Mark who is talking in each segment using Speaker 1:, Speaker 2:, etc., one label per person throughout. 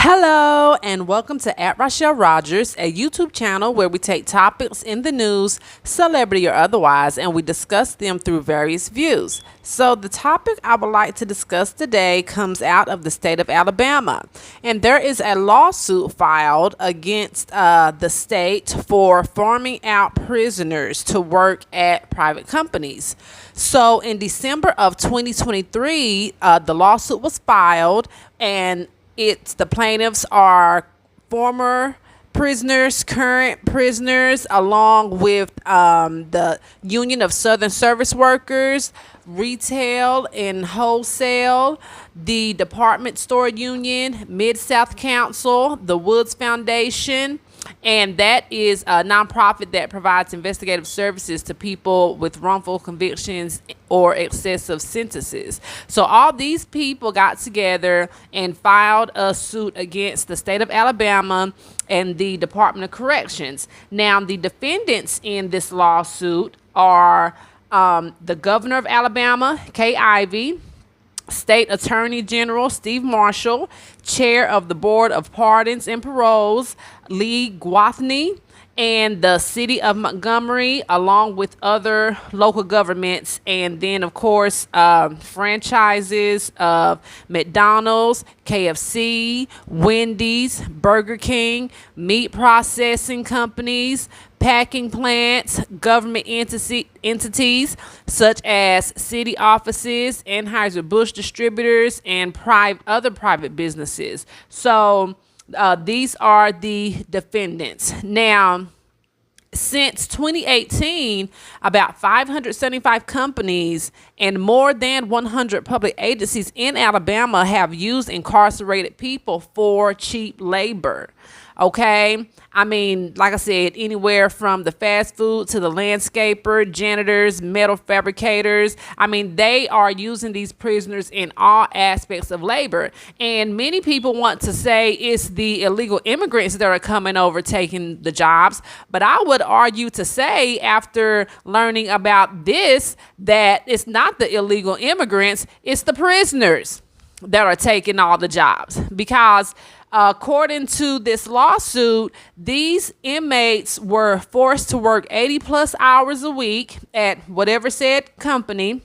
Speaker 1: Hello and welcome to @Rochelle Rogers, a YouTube channel where we take topics in the news, celebrity or otherwise, and we discuss them through various views. So the topic I would like to discuss today comes out of the state of Alabama, and there is a lawsuit filed against the state for farming out prisoners to work at private companies. So in December of 2023, the lawsuit was filed, and the plaintiffs are former prisoners, current prisoners, along with the Union of Southern Service Workers, Retail and Wholesale, the Department Store Union, Mid-South Council, the Woods Foundation, and that is a nonprofit that provides investigative services to people with wrongful convictions or excessive sentences. So all these people got together and filed a suit against the state of Alabama and the Department of Corrections. Now, the defendants in this lawsuit are the governor of Alabama, Kay Ivey, State Attorney General Steve Marshall, Chair of the Board of Pardons and Paroles, Lee Gwathney, and the City of Montgomery, along with other local governments, and then, of course, franchises of McDonald's, KFC, Wendy's, Burger King, meat processing companies, packing plants, government entities such as city offices, Anheuser-Busch distributors, and other private businesses. So these are the defendants. Now, since 2018, about 575 companies and more than 100 public agencies in Alabama have used incarcerated people for cheap labor. Okay, I mean, like I said, anywhere from the fast food to the landscaper, janitors, metal fabricators. I mean, they are using these prisoners in all aspects of labor. And many people want to say it's the illegal immigrants that are coming over taking the jobs. But I would argue to say, after learning about this, that it's not the illegal immigrants, it's the prisoners that are taking all the jobs. Because according to this lawsuit, these inmates were forced to work 80 plus hours a week at whatever said company.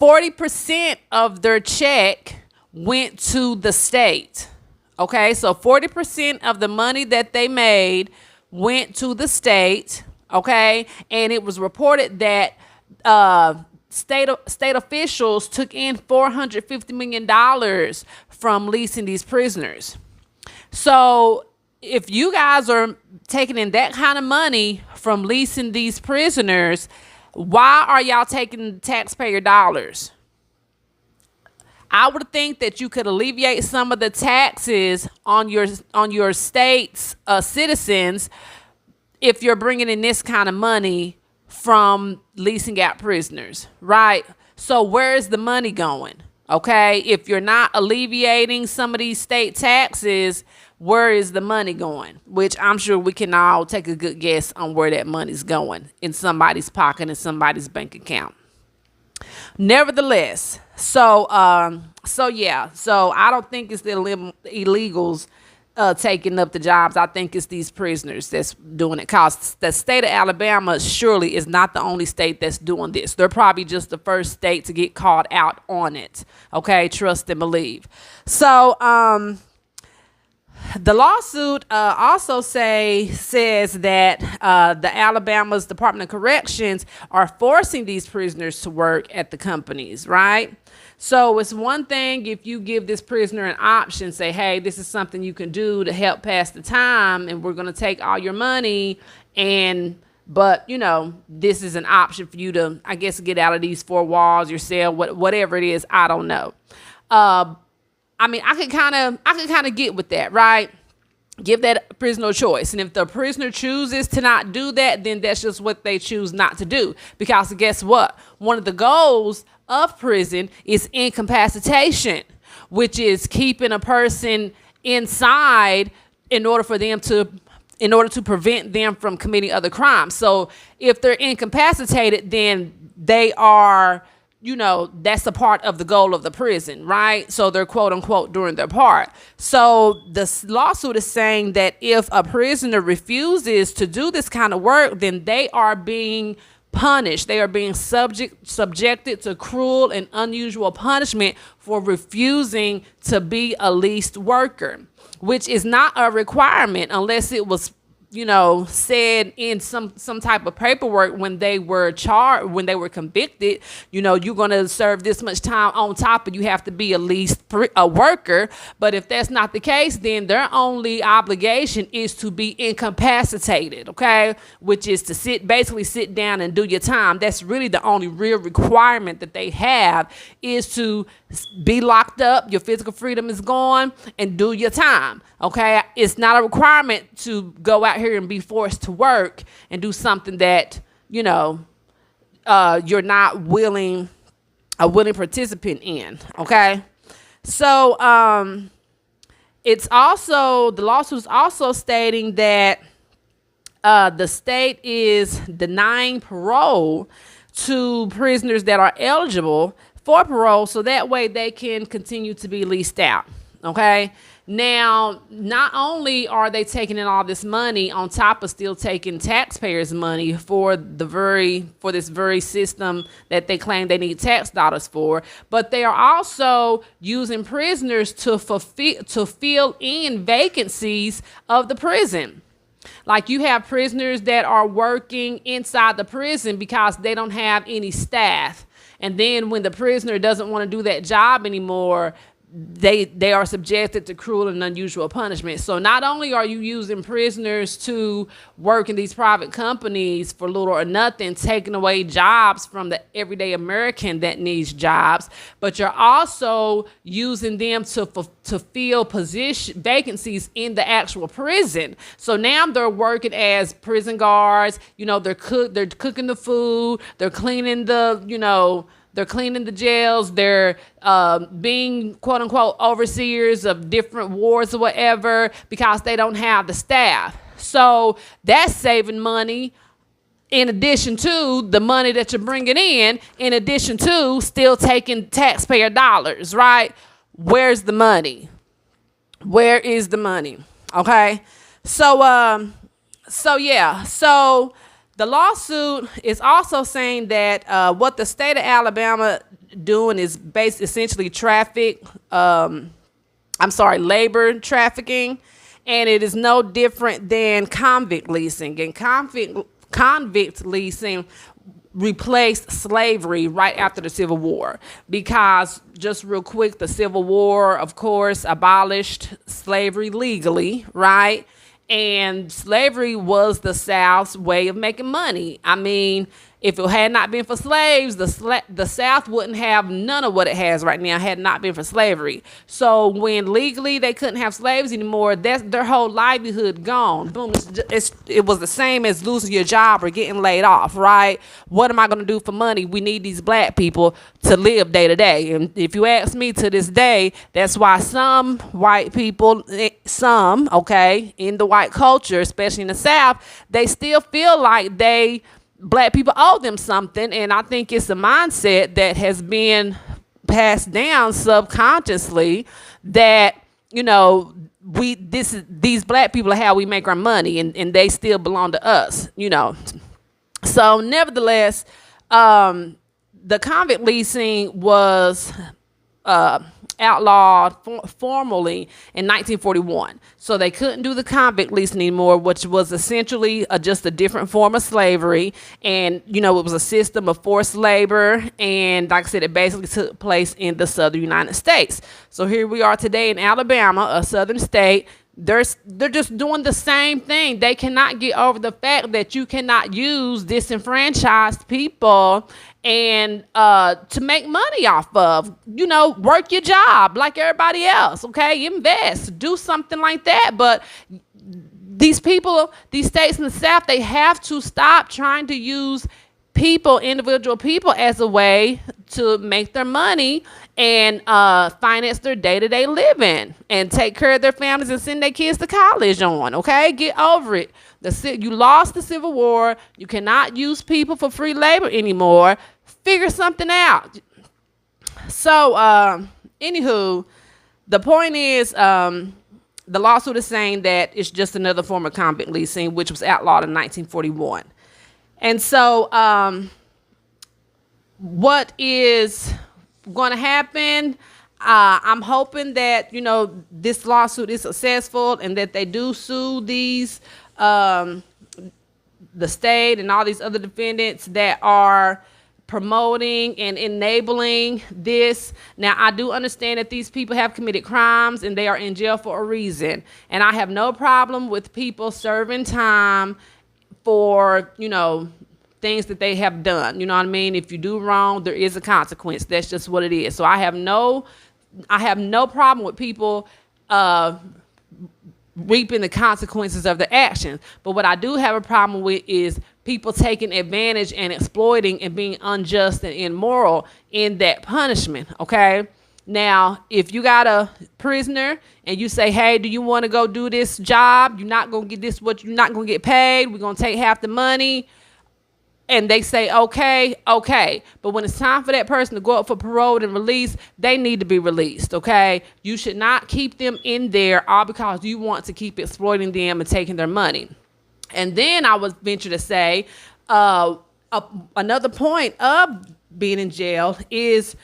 Speaker 1: 40% of their check went to the state. Okay, so 40% of the money that they made went to the state. Okay, and it was reported that state officials took in $450 million from leasing these prisoners. So if you guys are taking in that kind of money from leasing these prisoners, why are y'all taking taxpayer dollars? I would think that you could alleviate some of the taxes on your state's citizens if you're bringing in this kind of money from leasing out prisoners, right? So where is the money going? Okay, if you're not alleviating some of these state taxes, where is the money going? Which I'm sure we can all take a good guess on where that money's going, in somebody's pocket, in somebody's bank account. Nevertheless, so I don't think it's the illegals taking up the jobs. I think it's these prisoners that's doing it, because the state of Alabama surely is not the only state that's doing this. They're probably just the first state to get called out on it. Okay, trust and believe. So the lawsuit also says that the Alabama's Department of Corrections are forcing these prisoners to work at the companies, right? So it's one thing if you give this prisoner an option, say, hey, this is something you can do to help pass the time, and we're going to take all your money, but, you know, this is an option for you to, I guess, get out of these four walls, your cell, whatever it is, I don't know. I mean, I could kind of get with that, right? Give that prisoner a choice. And if the prisoner chooses to not do that, then that's just what they choose not to do. Because guess what? One of the goals of prison is incapacitation, which is keeping a person inside in order to prevent them from committing other crimes. So if they're incapacitated, then they are that's a part of the goal of the prison, right? So they're quote unquote doing their part. So the lawsuit is saying that if a prisoner refuses to do this kind of work, then they are being punished. They are being subjected to cruel and unusual punishment for refusing to be a leased worker, which is not a requirement unless it was said in some type of paperwork when they were charged, when they were convicted. You're going to serve this much time on top, and you have to be at least a worker. But if that's not the case, then their only obligation is to be incapacitated, okay? Which is to basically sit down and do your time. That's really the only real requirement that they have, is to be locked up, your physical freedom is gone, and do your time, okay? It's not a requirement to go out here and be forced to work and do something that you're not a willing participant in, okay? So it's also, the lawsuit is also stating that the state is denying parole to prisoners that are eligible for parole, so that way they can continue to be leased out, okay? Now, not only are they taking in all this money on top of still taking taxpayers' money for this very system that they claim they need tax dollars for, but they are also using prisoners to fill in vacancies of the prison. Like, you have prisoners that are working inside the prison because they don't have any staff. And then when the prisoner doesn't want to do that job anymore, they are subjected to cruel and unusual punishment. So not only are you using prisoners to work in these private companies for little or nothing, taking away jobs from the everyday American that needs jobs, but you're also using them to fill vacancies in the actual prison. So now they're working as prison guards. They're cooking the food, they're cleaning they're cleaning the jails. They're being, quote unquote, overseers of different wards or whatever, because they don't have the staff. So that's saving money, in addition to the money that you're bringing in addition to still taking taxpayer dollars, right? Where's the money? Where is the money? Okay. So the lawsuit is also saying that what the state of Alabama doing is essentially labor trafficking, and it is no different than convict leasing. And convict leasing replaced slavery right after the Civil War, because, just real quick, the Civil War, of course, abolished slavery legally, right? And slavery was the South's way of making money. I mean, if it had not been for slaves, the South wouldn't have none of what it has right now had not been for slavery. So when legally they couldn't have slaves anymore, that's their whole livelihood gone. Boom. It was the same as losing your job or getting laid off, right? What am I going to do for money? We need these black people to live day to day. And if you ask me, to this day, that's why some white people, in the white culture, especially in the South, they still feel like black people owe them something. And I think it's a mindset that has been passed down subconsciously, that these black people are how we make our money, and they still belong to us. So nevertheless, the convict leasing was outlawed formally in 1941. So they couldn't do the convict leasing anymore, which was essentially just a different form of slavery. And, it was a system of forced labor. And like I said, it basically took place in the southern United States. So here we are today in Alabama, a southern state. They're just doing the same thing. They cannot get over the fact that you cannot use disenfranchised people and to make money off of. Work your job like everybody else, okay? Invest, do something like that. But these states in the South, they have to stop trying to use individual people, as a way to make their money and finance their day-to-day living and take care of their families and send their kids to college on, okay? Get over it. You lost the Civil War. You cannot use people for free labor anymore. Figure something out. So, anywho, the point is, the lawsuit is saying that it's just another form of convict leasing, which was outlawed in 1941. And so, what is going to happen? I'm hoping that, this lawsuit is successful and that they do sue these, the state and all these other defendants that are promoting and enabling this. Now, I do understand that these people have committed crimes and they are in jail for a reason. And I have no problem with people serving time for, things that they have done. You know what I mean? If you do wrong, there is a consequence. That's just what it is. So I have no problem with people reaping the consequences of their actions. But what I do have a problem with is people taking advantage and exploiting and being unjust and immoral in that punishment, okay? Now, if you got a prisoner and you say, hey, do you want to go do this job? You're not going to get this, you're not going to get paid. We're going to take half the money. And they say, okay. But when it's time for that person to go up for parole and release, they need to be released, okay? You should not keep them in there all because you want to keep exploiting them and taking their money. And then I would venture to say another point of being in jail is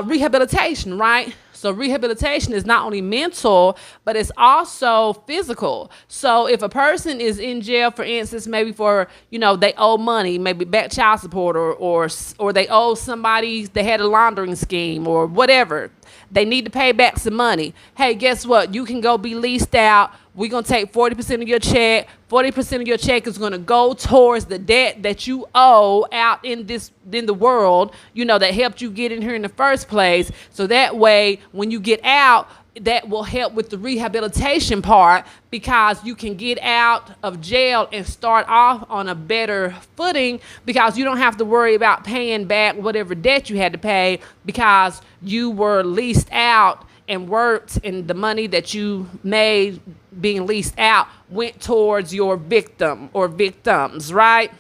Speaker 1: rehabilitation, right? So rehabilitation is not only mental, but it's also physical. So if a person is in jail, for instance, maybe for, they owe money, maybe back child support or they owe somebody, they had a laundering scheme or whatever. They need to pay back some money. Hey, guess what? You can go be leased out. We're going to take 40% of your check. 40% of your check is going to go towards the debt that you owe out in the world, that helped you get in here in the first place. So that way, when you get out, that will help with the rehabilitation part because you can get out of jail and start off on a better footing because you don't have to worry about paying back whatever debt you had to pay because you were leased out and worked, and the money that you made being leased out went towards your victim or victims, right?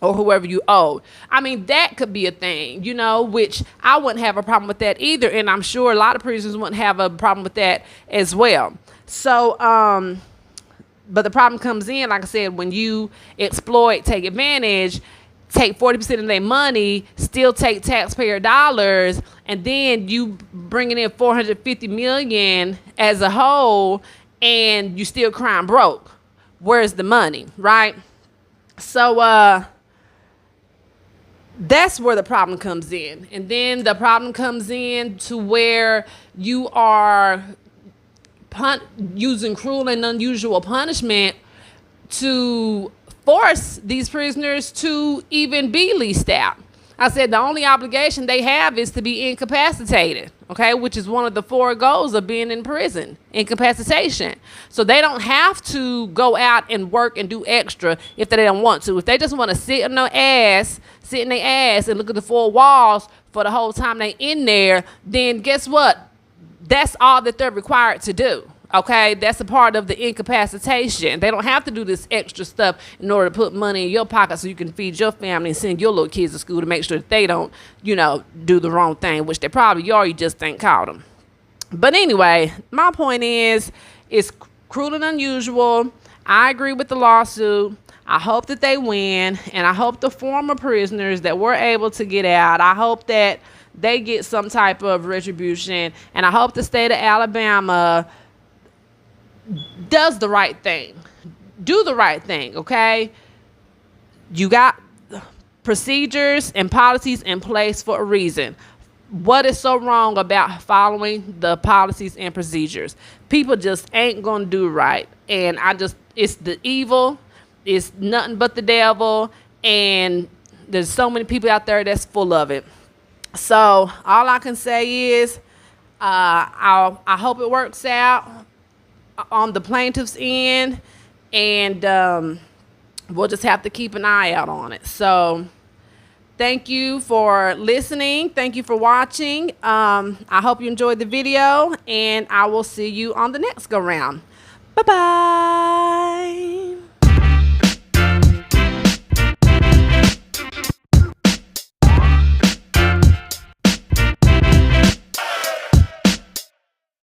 Speaker 1: Or whoever you owe. I mean, that could be a thing, which I wouldn't have a problem with that either. And I'm sure a lot of prisoners wouldn't have a problem with that as well. So, but the problem comes in, like I said, when you exploit, take advantage, take 40% of their money, still take taxpayer dollars, and then you bringing in $450 million as a whole, and you still crying broke. Where's the money, right? So that's where the problem comes in. And then the problem comes in to where you are using cruel and unusual punishment to force these prisoners to even be leased out. I said the only obligation they have is to be incapacitated, okay, which is one of the 4 goals of being in prison, incapacitation. So they don't have to go out and work and do extra if they don't want to. If they just want to sit in their ass and look at the 4 walls for the whole time they in there, then guess what? That's all that they're required to do. Okay, that's a part of the incapacitation. They don't have to do this extra stuff in order to put money in your pocket so you can feed your family and send your little kids to school to make sure that they don't, do the wrong thing, which they probably are. You just ain't caught them. But anyway, my point is, it's cruel and unusual. I agree with the lawsuit. I hope that they win, and I hope the former prisoners that were able to get out, I hope that they get some type of retribution, and I hope the state of Alabama does the right thing. Do the right thing, okay? You got procedures and policies in place for a reason. What is so wrong about following the policies and procedures? People just ain't gonna do right. And it's the evil. It's nothing but the devil. And there's so many people out there that's full of it. So all I can say is I hope it works out on the plaintiff's end, and we'll just have to keep an eye out on it. So thank you for listening. Thank you for watching. I hope you enjoyed the video, and I will see you on the next go round. Bye-bye.